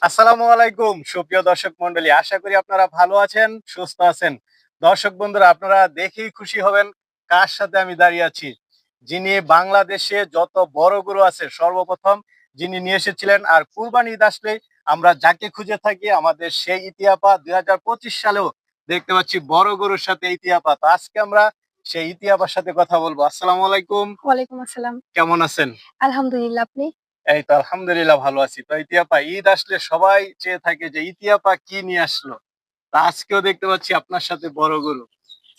আসসালামু আলাইকুম সুপ্রিয় দর্শক মন্ডলী, আশা করি আপনারা ভালো আছেন, সুস্থ আছেন। দর্শক বন্ধুরা, আপনারা দেখেই খুশি হবেন কার সাথে আমি দাঁড়িয়ে আছি। যিনি বাংলাদেশে যত বড় গরু আছে সর্বপ্রথম যিনি নিয়ে এসেছিলেন, আর কুরবানি ঈদ আসলেই আমরা যাকে খুঁজে থাকি আমাদের সেই ইতিহাপা 2025 সালেও দেখতে পাচ্ছি বড় গরুর সাথে ইতিহাপা। তো আজকে আমরা সেই ইতিহাপার সাথে কথা বলবো। আসসালামু আলাইকুম, ওয়ালাইকুম আসসালাম। কেমন আছেন? আলহামদুলিল্লাহ, আপনি? এই তো আলহামদুলিল্লাহ ভালো আছি। তো ইতিহাপা ঈদ আসলে সবাই চেয়ে থাকে যে ইতিহাপা কি নিয়ে আসলো। তা আজকেও দেখতে পাচ্ছি আপনার সাথে বড় গরু।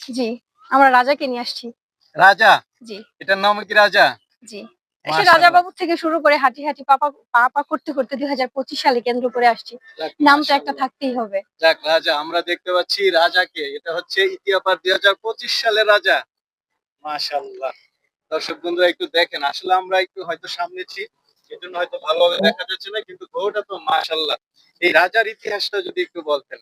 জি, আমরা রাজাকে নিয়ে আসছি। রাজা? জি, এটার নাম কি রাজা? জি। সে রাজা মাশাআল্লাহ। বাবু থেকে শুরু করে হাঁটি, হাঁটি পা করতে, করতে ২০২৫ সালে কেন্দ্র করে আসছি। যাক নাম তো একটা মাশাআল্লাহ। থাকতেই হবে। যাক রাজা আমরা দেখতে পাচ্ছি রাজাকে। এটা হচ্ছে ইতিহাপার ২০২৫ সালের রাজা। মাশাআল্লাহ। দর্শক বন্ধুরা একটু দেখেন। আসলে আমরা একটু হয়তো সামনে ছি। এজন্য হয়তো ভালোভাবে দেখা যাচ্ছে না। কিন্তু গরুটা তো মাশাআল্লাহ। এই রাজার ইতিহাসটা যদি একটু বলতেন।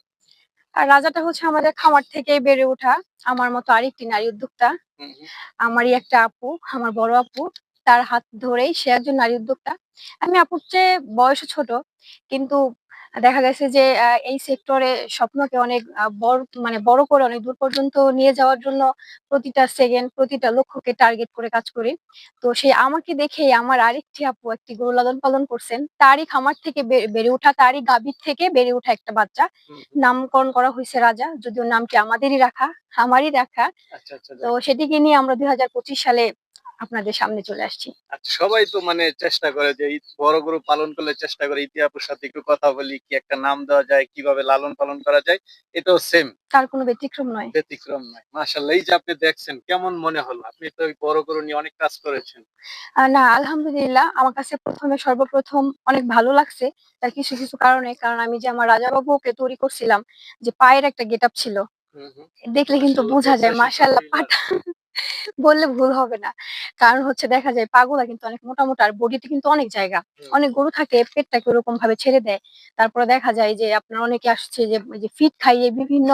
আর রাজাটা হচ্ছে আমাদের খামার থেকেই বেড়ে ওঠা। আমার মতো আরেকটি নারী উদ্যোক্তা। হুম, হুম। আমারই একটা আপু, আমার বড় আপু। তার হাত ধরেই সে একজন নারী উদ্যোক্তা। আমি আপুর চেয়ে বয়সে ছোট। কিন্তু দেখা গেছে যে এই সেক্টরে স্বপ্নকে অনেক বড় করে অনেক দূর পর্যন্ত নিয়ে যাওয়ার জন্য প্রতিটা সেকেন্ড, প্রতিটা লক্ষ্যকে টার্গেট করে কাজ করি। তো সে আমাকে দেখেই আমার আরেকটি আপু একটি গরু লালন-পালন করছেন। তারই খামার থেকে বেড়ে ওঠা, তারই গাভীর থেকে বেড়ে ওঠা একটা বাচ্চা। হুম, হুম। নামকরণ করা হইছে রাজা। যদিও নামটি আমাদেরই রাখা, আমারই রাখা। আচ্ছা, আচ্ছা তো যাক। সেটিকে নিয়ে আমরা ২০২৫ সালে আপনাদের সামনে চলে আসছি। আচ্ছা, সবাই তো মানে চেষ্টা করে যে এই বড় গরু পালন করলে চেষ্টা করে ইতি আপুর সাথে একটু কথা বলি, কি একটা নাম দেওয়া যায়, কিভাবে লালন পালন করা যায়। এটাও সেম, তার কোনো ব্যতিক্রম নয়। ব্যতিক্রম নয়। মাশাআল্লাহ, এই যে আপনি দেখছেন কেমন মনে হলো? আপনি তো ওই বড় গরু নিয়ে অনেক কাজ করেছেন। না, আলহামদুলিল্লাহ আমার কাছে সর্বপ্রথম অনেক ভালো লাগছে। তার কিছু, কিছু কারণে। কারণ আমি যে আমার রাজা বাবুকে তৈরি করছিলাম, যে পায়ের একটা গেটআপ ছিল। হুম, হুম। দেখলে কিন্তু মাশাআল্লাহ বোঝা দেখতে যায় সুন্দর মাশাআল্লাহ ছিল। পাটা বললে ভুল হবে না। কারণ হচ্ছে দেখা যায় পাগুলা কিন্তু অনেক মোটা, মোটা আর বডিতে কিন্তু অনেক জায়গা। হুম, অনেক হুম। গরু থাকে পেটটাকে ওরকম ভাবে ছেড়ে দেয়। তারপরে দেখা যায় যে আপনার অনেকে আসছে যে ওই যে ফিড খাইয়ে বিভিন্ন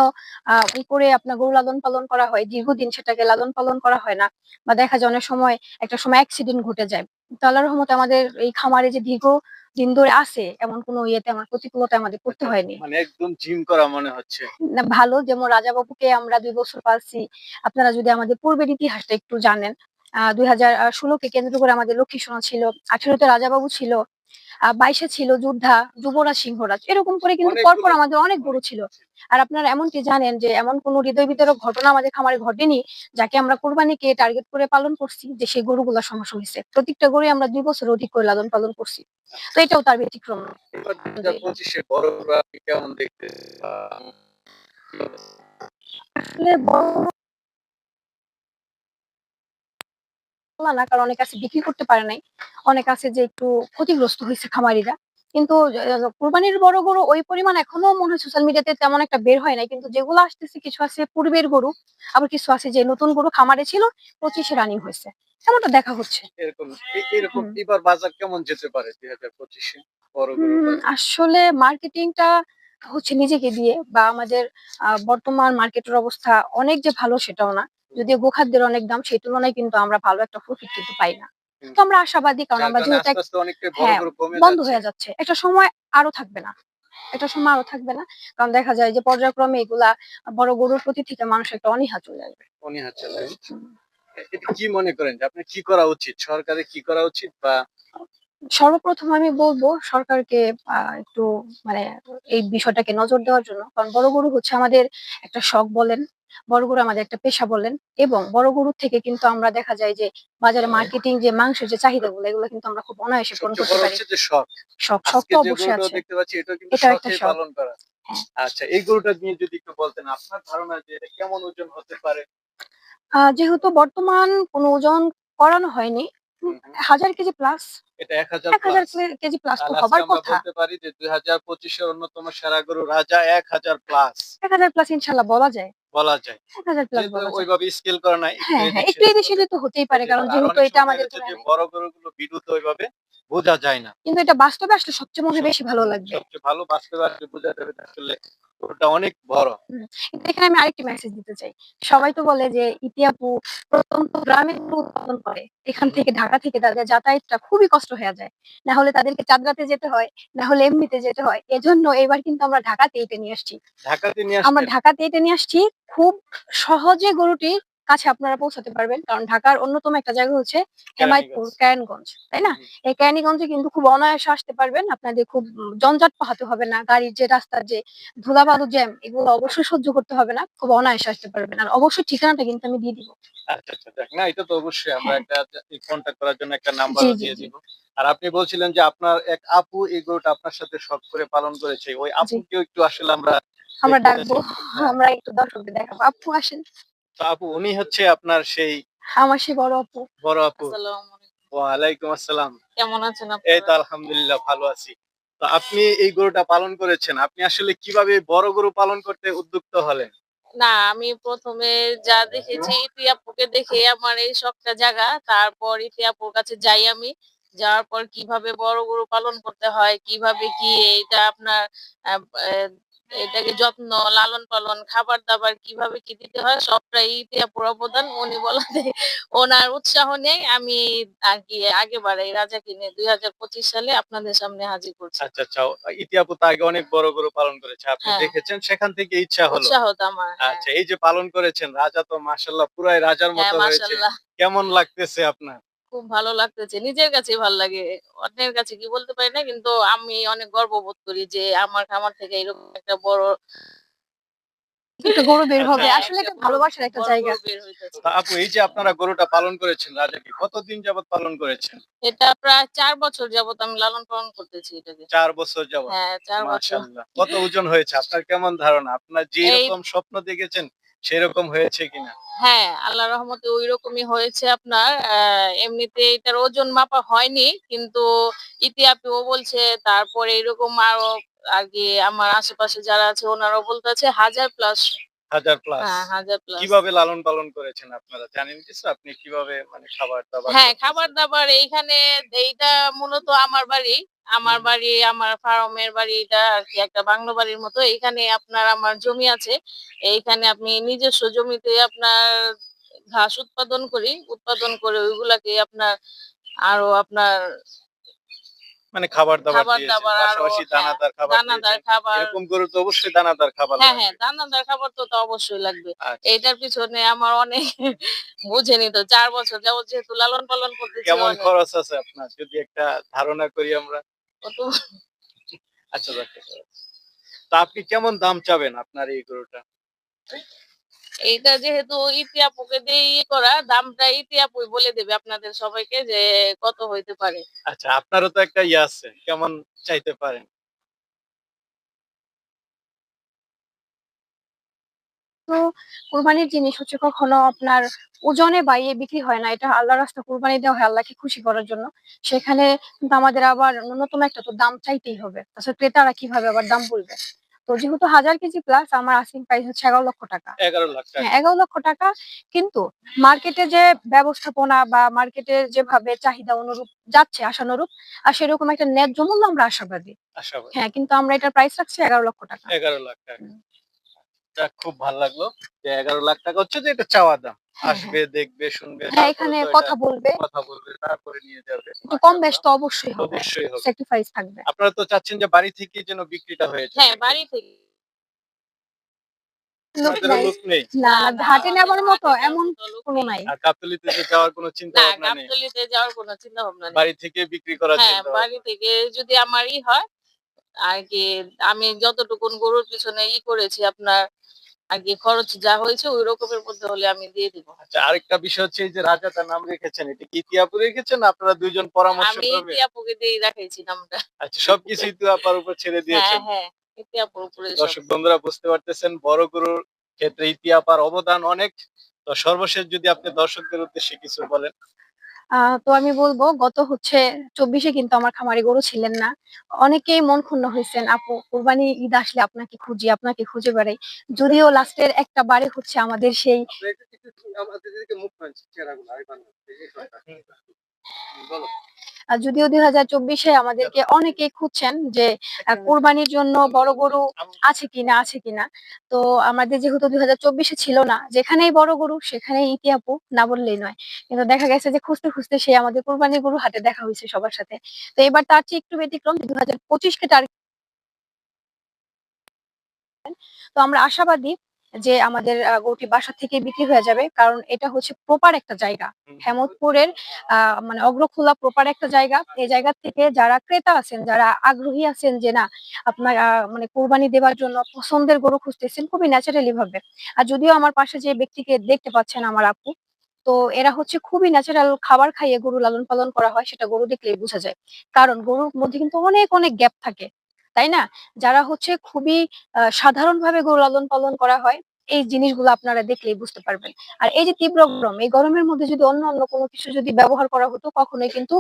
করে আপনার গরু লালন পালন করা হয়। দীর্ঘদিন সেটাকে লালন পালন করা হয় না। বা দেখা যায় অনেক সময় একটা সময় অ্যাক্সিডেন্ট ঘটে যায়। তো আল্লাহর রহমতে আমাদের এই খামারে যে দীর্ঘদিন ধরে আছে এমন কোনো ইয়েতে আমার প্রতিকূলতায় আমাদের পড়তে আচ্ছা, আচ্ছা। হয়নি। মানে একদম জিম করা মনে হচ্ছে। না ভালো যেমন রাজা বাবুকে আমরা ২ বছর পালছি। আপনারা যদি আমাদের পূর্বের ইতিহাসটা একটু জানেন, ২০১৬ কে কেন্দ্র করে আমাদের লক্ষ্মী সোনা ছিল, ১৮ তে রাজা বাবু ছিল, ২২ এ ছিল যোদ্ধা, যুবরাজ, সিংহরাজ। এরকম করে কিন্তু পরপর অনেকগুলো আমাদের অনেক গরু ছিল। অনেকগুলো ছিল। আর আপনারা এমনকি জানেন যে এমন কোন হৃদয় বিদারক ঘটনা আমাদের খামারে ঘটেনি, যাকে আমরা কোরবানিকে টার্গেট করে পালন করছি যে সেই গরুগুলা সমস্যা হইছে। প্রত্যেকটা গরুই আমরা ২ বছরের অধিক করে লালন পালন করছি। তো আচ্ছা। এটাও তার ব্যতিক্রম না। এবার আলহামদুলিল্লাহ। ২০২৫ এ বড় গরু আপনি কেমন দেখতে কি অবস্থা? আসলে বড় না, কারণ অনেক আছে বিক্রি করতে পারে নাই। অনেক আছে যে একটু ক্ষতিগ্রস্ত হইছে খামারিরা। কিন্তু কুরবানির বড় গরু ওই পরিমাণ এখনো মনে হয় সোশ্যাল মিডিয়াতে তেমন একটা বের হয় নাই। কিন্তু যেগুলো আসতেছে কিছু আছে পূর্বের গরু, আবার কিছু আছে যে নতুন গরু খামারে ছিল ২৫ এ রানিং হইছে। এমনটা দেখা হচ্ছে। এরকম এরকম হুম। এবার বাজার কেমন যেতে পারে ২০২৫ এ বড় গরুর বাজার? আসলে মার্কেটিংটা হচ্ছে নিজেকে দিয়ে বা আমাদের বর্তমান মার্কেটের অবস্থা অনেক যে ভালো সেটাও না। হুম, যদিও গোখাদ্যের অনেক দাম সেই তুলনায় কিন্তু আমরা ভালো একটা প্রফিট কিন্তু পাই না। হুম। তো আমরা আশাবাদী কারণ যার আমরা কারণে যেহেতু আস্তে, আস্তে অনেকটাই বড় হ্যাঁ, গরু কমে বন্ধ যাচ্ছে। হয়ে যাচ্ছে। একটা সময় আরো থাকবে না। একটা সময় আরো থাকবে না। কারণ দেখা যায় যে পর্যায়ক্রমে এগুলা বড় গরুর প্রতি থেকে মানুষের একটা অনীহা চলে আসবে। অনীহা চলে আসছে। হুম। এটা কি মনে করেন যে আপনার কি করা উচিত? সরকারের কি করা উচিত বা সর্বপ্রথম আমি বলব সরকারকে একটু মানে এই বিষয়টাকে নজর দেওয়ার জন্য। কারণ বড় গরু হচ্ছে আমাদের একটা শখ বলেন, বড় গরু আমাদের একটা পেশা বলেন এবং বড় গরুর থেকে কিন্তু আমরা দেখা যায় যে বাজারে মার্কেটিং যে মাংসের যে চাহিদাগুলো এগুলো কিন্তু আমরা খুব অনায়াসে পূরণ সবচেয়ে করতে বড় পারি। হচ্ছে যে শখ। শখ আজকে তো যে অবশ্যই গরুটাও আছে। দেখতে পাচ্ছি এটাও কিন্তু এটাও একটা শখেই শখ। পালন করা। হ্যাঁ। আচ্ছা, এই গরুটা নিয়ে যদি একটু বলতেন আপনার ধারণা যে এটা কেমন ওজন হতে পারে? যেহেতু বর্তমান কোনো ওজন করানো হয়নি, হুম, হুম। ১,০০০ কেজি প্লাস। এটা ১,০০০ ১,০০০ প্লাস। কেজি প্লাস তো তাহলে আজকে হবার আমরা কথা। বলতে পারি যে ২০২৫ এর অন্যতম সেরা গরু রাজা ১,০০০ প্লাস ১,০০০ প্লাস ইনশাআল্লাহ বলা যায়। বলা যায়। ১,০০০ প্লাস যেহেতু বলা যায়। ওইভাবে স্কেল করা নাই, একটু হ্যাঁ, হ্যাঁ, এদিক একটু সেদিক হবে। এদিক-সেদিক তো হতেই পারে। হতে কারণ পারে। আর যেহেতু অনেক এটা সময় দেখা আমাদের যাচ্ছে যে ঘোড়ায় নাই। বড় গরুগুলো ভিডিওতে ওইভাবে বোঝা যায় না। কিন্তু এটা বাস্তবে আসলে সবচেয়ে মনে হয় সব বেশি ভালো লাগবে। সবচেয়ে ভালো বাস্তবে আসলে বোঝা যাবে যে আসলে ওটা অনেক বড়। হুম, কিন্তু এখানে আমি আরেকটি মেসেজ দিতে চাই। সবাই তো বলে যে ইতি আপু প্রত্যন্ত গ্রামে গরু উৎপাদন করে। এখান হুম, থেকে ঢাকা থেকে তাদের যাতায়াতটা খুবই কষ্ট হয়ে যায়। না হলে তাদেরকে চাঁদরাতে যেতে হয়, না হলে এমনিতে যেতে হয়। এজন্য এবার কিন্তু আমরা ঢাকাতে এটা নিয়ে আসছি। ঢাকাতে নিয়ে আমরা আসছেন? ঢাকাতে এটা নিয়ে আসছি। খুব সহজে গরুটির কাছে আপনারা পৌঁছাতে পারবেন। কারণ ঢাকার অন্যতম একটা জায়গা হচ্ছে হেমায়েতপুর, কেরানীগঞ্জ। কেরানীগঞ্জ। তাই হুম, না? হুম। এই কেরানীগঞ্জে কিন্তু খুব অনায়াসে আসতে পারবেন। আপনাদের খুব জঞ্জাট পোহাতে হবে না। গাড়ির যে রাস্তার যে ধুলাবালু জ্যাম এগুলো অবশ্যই সহ্য করতে হবে না। খুব অনায়াসে আসতে পারবেন। আর অবশ্যই ঠিকানাটা কিন্তু আমি দিয়ে দিব। আচ্ছা, আচ্ছা, যাক। না, এটা তো অবশ্যই আমরা হ্যাঁ, একটা কনট্যাক্ট করার জন্য একটা জি, নাম্বারও জি, দিয়ে জি, দিব। আর আপনি বলছিলেন যে আপনার এক আপু এই গরুটা আপনার সাথে শখ করে পালন করেছে। ওই জি। আপুকেও একটু আসলে আমরা আমরা দেখতে ডাকবো। চাচ্ছি। হ্যাঁ, আমরা একটু দর্শকদের দেখাবো। আপু আসেন। তো আপু উনি হচ্ছে আপনার সেই আমার সেই বড় আপু। বড় আপু। আসসালামু আলাইকুম। ওয়ালাইকুম আসসালাম। কেমন আছেন এই তো আপনারা? আলহামদুলিল্লাহ ভালো আছি। তো আপনি এই গরুটা পালন করেছেন। আপনি আসলে কিভাবে এই বড় গরু পালন করতে উদ্যুক্ত হলেন? না, আমি ১ম এ যা দেখেছি ইতি আপুকে দেখে আমার এই শখটা জাগা। তারপর ইতি আপুর কাছে যাই আমি। যাওয়ার পর কিভাবে বড় গরু পালন করতে হয়, কিভাবে কি এইটা আপনার আ এ এটাকে যত্ন, লালন-পালন, খাবার-দাবার কিভাবে কি দিতে হয় সবটাই ইতি আপুর অবদান। উনি বলাতে ওনার উৎসাহ নেই আমি আরকি আগে বাড়াই রাজা কিনে ২০২৫ সালে আপনাদের সামনে হাজির করছি। আচ্ছা, আচ্ছা। ইতি আপু তো আগে অনেক বড় গরু পালন করেছে। আপনি হ্যাঁ, দেখেছেন সেখান থেকে ইচ্ছা হলো। উৎসাহ তো আমার। হ্যাঁ। আচ্ছা, এই যে পালন করেছেন রাজা তো মাশাআল্লাহ পুরাই রাজার হ্যাঁ, মতো হয়েছে। মাশাআল্লাহ। কেমন লাগতেছে আপনার? খুব ভালো লাগতেছে। নিজের কাছেই ভাল লাগে। অন্যের কাছে কি বলতে পারি না। কিন্তু আমি অনেক গর্ববোধ করি যে আমার খামার থেকে এরকম একটা বড় একটা গরু বের আচ্ছা, হবে। হ্যাঁ, আসলে একটা এটা ভালোবাসার একটা বড় জায়গা। গরু বের হইতেছে। তো আপু এই যে আপনারা গরুটা পালন করেছেন রাজাকে কতদিন যাবৎ পালন করেছেন? এটা প্রায় ৪ বছর যাবত আমি লালন-পালন করতেছি এটাকে। ৪ বছর যাবৎ। হ্যাঁ, ৪ বছর। মাশাআল্লাহ। কত ওজন হয়েছে? আপনার কেমন ধারণা? আপনার যেই এই রকম স্বপ্ন দেখেছেন সেরকম হয়েছে কিনা? হ্যাঁ, আল্লাহর রহমতে ঐরকমই হয়েছে আপনার। এমনিতে এটার ওজন মাপা হয়নি। কিন্তু ইতি আপুও বলছে, তারপরে এরকম আরো আরকি আমার আশেপাশে যারা আছে ওনারাও বলতেছে ১০০০ প্লাস ১০০০ প্লাস। হ্যাঁ, ১০০০ প্লাস। কিভাবে লালন পালন করেছেন আপনারা? জানেন কিছু? আপনি কিভাবে মানে খাবার-দাবার হ্যাঁ, সবকিছু? খাবার-দাবার এইখানে এইটা মূলত আমার বাড়ি। হুম, আমার হুম। বাড়ি, আমার ফার্মের বাড়ি এটা আরকি একটা বাংলো বাড়ির মতো। এইখানে আপনার আমার জমি আছে। এইখানে আপনি নিজস্ব জমিতে আপনার ঘাস উৎপাদন করি। উৎপাদন করে ওইগুলাকে আপনার আরো আপনার মানে খাবার-দাবার দিয়েছেন। খাবার-দাবার আরো পাশাপাশি হ্যাঁ, দানাদার খাবার দানাদার দিয়েছেন। খাবার এরকম গরু তো অবশ্যই দানাদার খাবার হ্যাঁ, হ্যাঁ, লাগবে। দানাদার খাবার তো অবশ্যই লাগবে। আচ্ছা, আচ্ছা। এইটার পিছনে আমার অনেক বুঝেনি তো ৪ বছর যাবত যেহেতু লালন পালন করতেছি কেমন অনেক। খরচ আছে আপনার? যদি একটা ধারণা করি আমরা। কত আচ্ছা যাক। তো আপনি কেমন দাম চাবেন আপনার এই গরুটা? এইটা যেহেতু ইতি আপুকে দিয়ে করা দামটা ইতি আপুই বলে দেবে আপনাদের সবাইকে যে কত হইতে পারে। আচ্ছা, আপনারও তো একটা ইয়ে আছে। কেমন চাইতে পারেন? তো কুরবানির জিনিস হচ্ছে কখনো আপনার ওজনে বাইয়ে বিক্রি হয় না। এটা আল্লাহর রাস্তায় কুরবানি দেওয়া হয় আল্লাহকে খুশি করার জন্য। সেখানে কিন্তু আমাদের আবার ন্যূনতম একটা তো দাম চাইতেই হবে। তাছাড়া ক্রেতারা কিভাবে আবার দাম বলবে? তো যেহেতু ১০০০ কেজি প্লাস আমার আস্কিং প্রাইস হচ্ছে ৳১১,০০,০০০। হ্যাঁ, ৳১১,০০,০০০। ৳১১,০০,০০০ কিন্তু মার্কেটে যে ব্যবস্থাপনা বা মার্কেটের যেভাবে চাহিদা অনুরূপ যাচ্ছে আশানুরূপ সেরকম একটা ন্যায্য মূল্য আমরা আশাবাদী। আশাবাদী। হ্যাঁ, কিন্তু আমরা এটার প্রাইস রাখছি ৳১১,০০,০০০। ৳১১,০০,০০০। হুম। যাক, খুব ভাল লাগলো যে ৳১১,০০,০০০ হচ্ছে যে এটা চাওয়া দাম। হ্যাঁ, হ্যাঁ। আসবে, দেখবে, শুনবে হ্যাঁ, তারপরে এখানে তো এটা কথা বলবে। কথা বলবে, তারপরে নিয়ে যাবে। একটু কম বেশ মাশাআল্লাহ। তো অবশ্যই হবে। অবশ্যই হবে। স্যাক্রিফাইস থাকবে। আপনারা তো চাচ্ছেন যে বাড়ি থেকেই যেন বিক্রিটা হয়ে যায় হ্যাঁ, নাকি? বাড়ি থেকে লোক আপনাদেরও নাই। লোক নেই? না, না, না না ঘাটে আমাদের নেবার মতো হাটে যাওয়ার এমন মতো লোক কোন নেই। নাই। আর গাবতলীতে যে যাওয়ার কোনো চিন্তা না, ভাবনা নেই? গাবতলীতে যাওয়ার কোনো চিন্তা ভাবনা নেই। বাড়ি থেকে বিক্রি করার হ্যাঁ, চিন্তা বাড়ি ভাবনা? থেকে যদি আমারই হয় আরকি আমি যতটুকুন গরুর পিছনে করেছি আপনার আরকি খরচ যা হয়েছে ওই রকমের মধ্যে হলে আমি দিয়ে দিব। আচ্ছা, আরেকটা বিষয় হচ্ছে এই যে রাজা তার নাম রেখেছেন, এটা কি ইতিহাপুর রেখেছেন না আপনারা ২ জন আমি পরামর্শক্রমে? ইতি আপুকে দিয়েই রাখাইছি নামটা। আচ্ছা, সবকিছু ইতু আপার উপর ছেড়ে হ্যাঁ, দিয়েছেন। হ্যাঁ। ইতি আপুর আচ্ছা, উপরে সব। দর্শক বন্ধুরা বুঝতে পারতেছেন বড় গরুর ক্ষেত্রে ইতি আপার অবদান অনেক। তো সর্বশেষ যদি আপনি দর্শকদের উদ্দেশ্যে কিছু বলেন। তো আমি বলব গত হচ্ছে ২৪ এ কিন্তু আমার খামারে গরু ছিলেন না। অনেকেই মন ক্ষুণ্ণ হইছেন, "আপু কুরবানি ঈদ আসলে আপনাকে খুঁজি, আপনাকে খুঁজে বেড়াই।" যদিও লাস্টের একটা বারে হচ্ছে আমাদের সেই আপনি একটু আমাদের দিকে মুখ করেন চেহারাগুলো আরেকবার না। এই যে কথা। বলো। যদিও 2024-এ আমাদেরকে অনেকেই খুঁজছেন যে কোরবানির জন্য বড় গরু আছে কিনা। তো আমাদের যেহেতু 2024-এ ছিল না, যেখানেই বড় গরু সেখানেই ইতি আপু, না বললেই নয়। কিন্তু দেখা গেছে যে খুঁজতে খুঁজতে সে আমাদের কোরবানির গরু হাটে দেখা হয়েছে সবার সাথে। তো এবার তার চেয়ে একটু ব্যতিক্রম, 2025-কে টার্গেট। তো আমরা আশাবাদী যে আমাদের গরুটি বাসা থেকে বিক্রি হয়ে যাবে, কারণ এটা হচ্ছে প্রপার একটা জায়গা। হেমন্তপুরের মানে অগ্রখোলা প্রপার একটা জায়গা। এই জায়গা থেকে যারা ক্রেতা আছেন, যারা আগ্রহী আছেন যে না আপনার মানে কোরবানি দেওয়ার জন্য পছন্দের গরু খুঁজতেছেন খুবই ন্যাচারালি ভাবে। আর যদিও আমার পাশে যে ব্যক্তিকে দেখতে পাচ্ছেন আমার আপু, তো এরা হচ্ছে খুবই ন্যাচারাল খাবার খাইয়ে গরু লালন পালন করা হয়, সেটা গরু দেখলেই বোঝা যায়। কারণ গরুর মধ্যে কিন্তু অনেক অনেক গ্যাপ থাকে, তাই না? যারা হচ্ছে খুবই সাধারণভাবে গরু লালন পালন করা হয়, এই জিনিসগুলো আপনারা দেখলেই বুঝতে পারবেন। আর এই যে তীব্র গরম, এই গরমের মধ্যে যদি অন্য কোনো কিছু যদি ব্যবহার করা হতো, কখনোই কিন্তু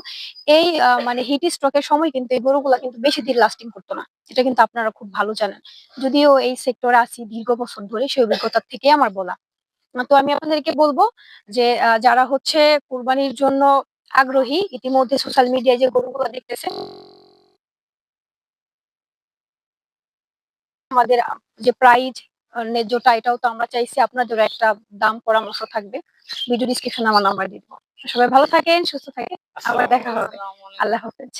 এই মানে হিট স্ট্রোকের সময় কিন্তু এই গরুগুলা কিন্তু বেশি দিন লাস্টিং করতো না। এটা কিন্তু আপনারা খুব ভালো জানেন। যদিও এই সেক্টরে আছি দীর্ঘ বছর ধরে, সেই অভিজ্ঞতার থেকে আমার বলা। তো আমি আপনাদেরকে বলবো যে যারা হচ্ছে কুরবানির জন্য আগ্রহী, ইতিমধ্যে সোশ্যাল মিডিয়ায় যে গরুগুলো দেখতেছেন, আমাদের যে প্রাইজ ন্যায্যতা, এটাও তো আমরা চাইছি। আপনাদেরও একটা দাম পরামর্শ থাকবে। ভিডিও ডিসক্রিপশনে আমার নাম্বার দিয়ে দিব। সবাই ভালো থাকেন, সুস্থ থাকেন, আবার দেখা হবে। আল্লাহ হাফেজ।